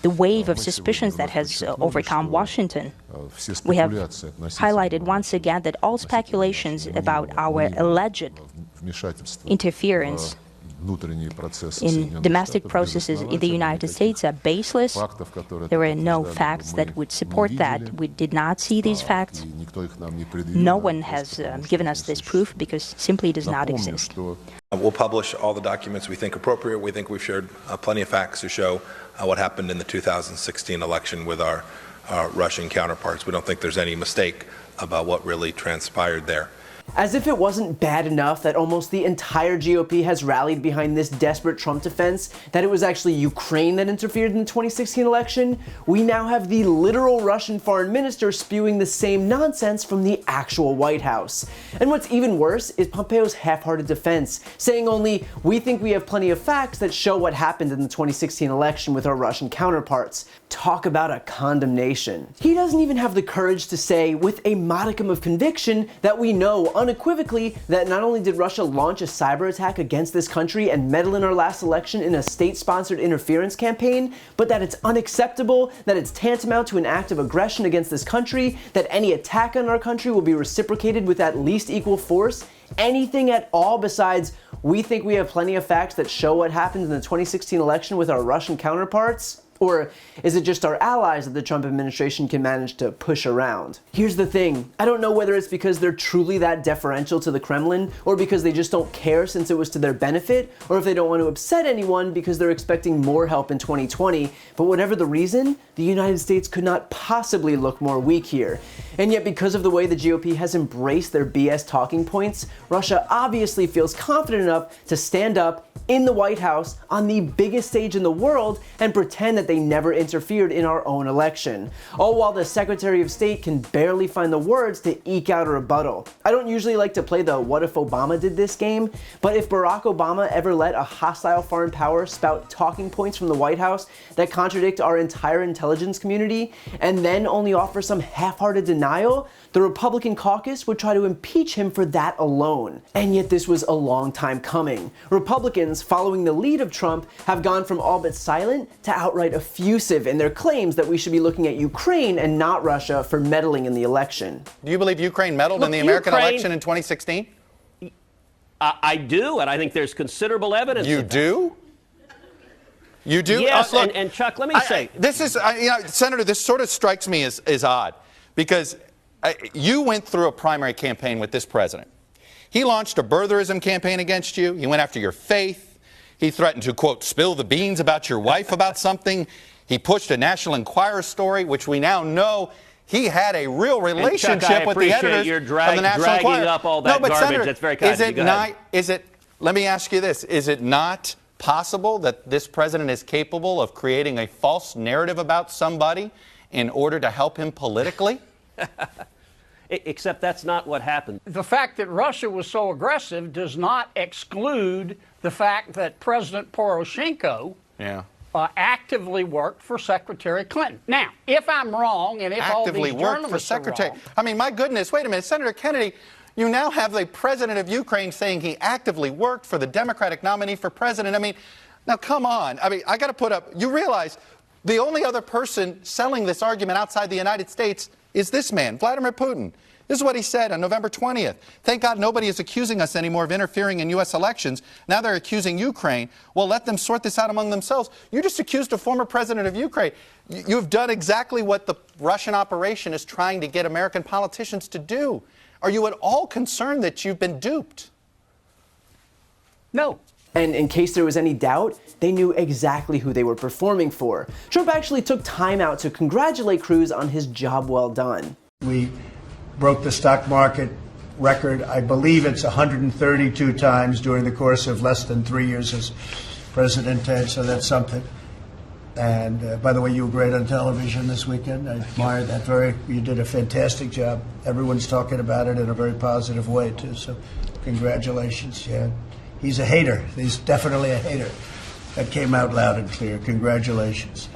the wave of suspicions that has overcome Washington. We have highlighted once again that all speculations about our alleged interference in domestic processes in the United States are baseless. There are no facts that would support that. We did not see these facts. No one has given us this proof because simply it does not exist. We'll publish all the documents we think appropriate. We think we've shared plenty of facts to show what happened in the 2016 election with our Russian counterparts. We don't think there's any mistake about what really transpired there. As if it wasn't bad enough that almost the entire GOP has rallied behind this desperate Trump defense, that it was actually Ukraine that interfered in the 2016 election, we now have the literal Russian foreign minister spewing the same nonsense from the actual White House. And what's even worse is Pompeo's half-hearted defense, saying only, we think we have plenty of facts that show what happened in the 2016 election with our Russian counterparts. Talk about a condemnation. He doesn't even have the courage to say, with a modicum of conviction, that we know unequivocally that not only did Russia launch a cyber attack against this country and meddle in our last election in a state-sponsored interference campaign, but that it's unacceptable, that it's tantamount to an act of aggression against this country, that any attack on our country will be reciprocated with at least equal force, anything at all besides, we think we have plenty of facts that show what happened in the 2016 election with our Russian counterparts? Or is it just our allies that the Trump administration can manage to push around? Here's the thing. I don't know whether it's because they're truly that deferential to the Kremlin, or because they just don't care since it was to their benefit, or if they don't want to upset anyone because they're expecting more help in 2020. But whatever the reason, the United States could not possibly look more weak here. And yet, because of the way the GOP has embraced their BS talking points, Russia obviously feels confident enough to stand up in the White House on the biggest stage in the world and pretend that they never interfered in our own election. All while the Secretary of State can barely find the words to eke out a rebuttal. I don't usually like to play the what if Obama did this game, but if Barack Obama ever let a hostile foreign power spout talking points from the White House that contradict our entire intelligence community, and then only offer some half-hearted denial, the Republican caucus would try to impeach him for that alone. And yet this was a long time coming. Republicans, following the lead of Trump, have gone from all but silent to outright effusive in their claims that we should be looking at Ukraine and not Russia for meddling in the election. Do you believe Ukraine meddled in the American election in 2016? I do, and I think there's considerable evidence. You do? You do? Yes, look, and Chuck, let me say. This is, Senator, this sort of strikes me as odd, because you went through a primary campaign with this president. He launched a birtherism campaign against you. He went after your faith. He threatened to, quote, spill the beans about your wife about something. He pushed a National Enquirer story, which we now know he had a real relationship Chuck, with the editors your of the National dragging Enquirer. up all that garbage. Senator, that's very kind of you. Let me ask you this. Is it not possible that this president is capable of creating a false narrative about somebody in order to help him politically? Except that's not what happened. The fact that Russia was so aggressive does not exclude the fact that President Poroshenko actively worked for Secretary Clinton. Now, if I'm wrong, and if all these journalists are wrong... I mean, my goodness, wait a minute. Senator Kennedy, you now have the president of Ukraine saying he actively worked for the Democratic nominee for president. I mean, now come on. I mean, I got to put up... You realize the only other person selling this argument outside the United States is this man, Vladimir Putin. This is what he said on November 20th. Thank God nobody is accusing us anymore of interfering in U.S. elections. Now they're accusing Ukraine. Well, let them sort this out among themselves. You just accused a former president of Ukraine. You've done exactly what the Russian operation is trying to get American politicians to do. Are you at all concerned that you've been duped? No. And in case there was any doubt, they knew exactly who they were performing for. Trump actually took time out to congratulate Cruz on his job well done. We broke the stock market record. I believe it's 132 times during the course of less than 3 years as president, so that's something. And by the way, you were great on television this weekend. I admired that you did a fantastic job. Everyone's talking about it in a very positive way, too, so congratulations. Yeah. He's a hater. He's definitely a hater. That came out loud and clear. Congratulations.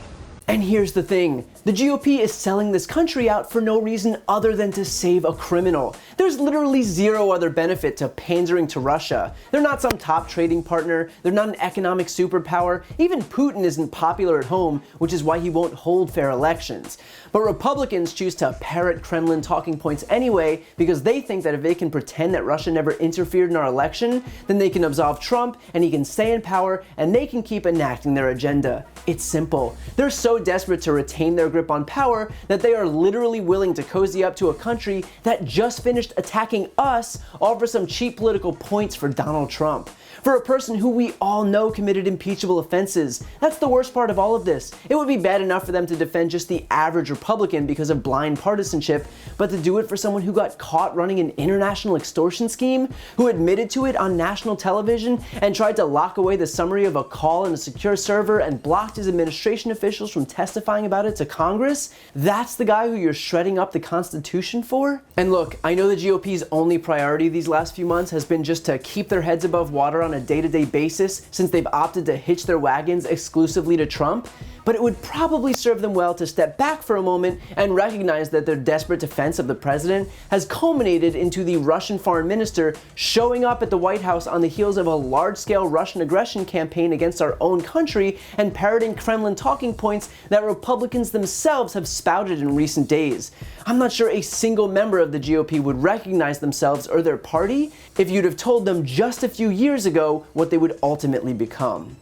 And here's the thing, the GOP is selling this country out for no reason other than to save a criminal. There's literally zero other benefit to pandering to Russia. They're not some top trading partner, they're not an economic superpower, even Putin isn't popular at home, which is why he won't hold fair elections. But Republicans choose to parrot Kremlin talking points anyway because they think that if they can pretend that Russia never interfered in our election, then they can absolve Trump and he can stay in power and they can keep enacting their agenda. It's simple. They're so desperate to retain their grip on power that they are literally willing to cozy up to a country that just finished attacking us, all for some cheap political points for Donald Trump. For a person who we all know committed impeachable offenses. That's the worst part of all of this. It would be bad enough for them to defend just the average Republican because of blind partisanship, but to do it for someone who got caught running an international extortion scheme, who admitted to it on national television and tried to lock away the summary of a call in a secure server and blocked his administration officials from testifying about it to Congress, that's the guy who you're shredding up the Constitution for? And look, I know the GOP's only priority these last few months has been just to keep their heads above water on a day-to-day basis since they've opted to hitch their wagons exclusively to Trump, but it would probably serve them well to step back for a moment and recognize that their desperate defense of the president has culminated into the Russian foreign minister showing up at the White House on the heels of a large-scale Russian aggression campaign against our own country and parroting Kremlin talking points that Republicans themselves have spouted in recent days. I'm not sure a single member of the GOP would recognize themselves or their party if you'd have told them just a few years ago what they would ultimately become.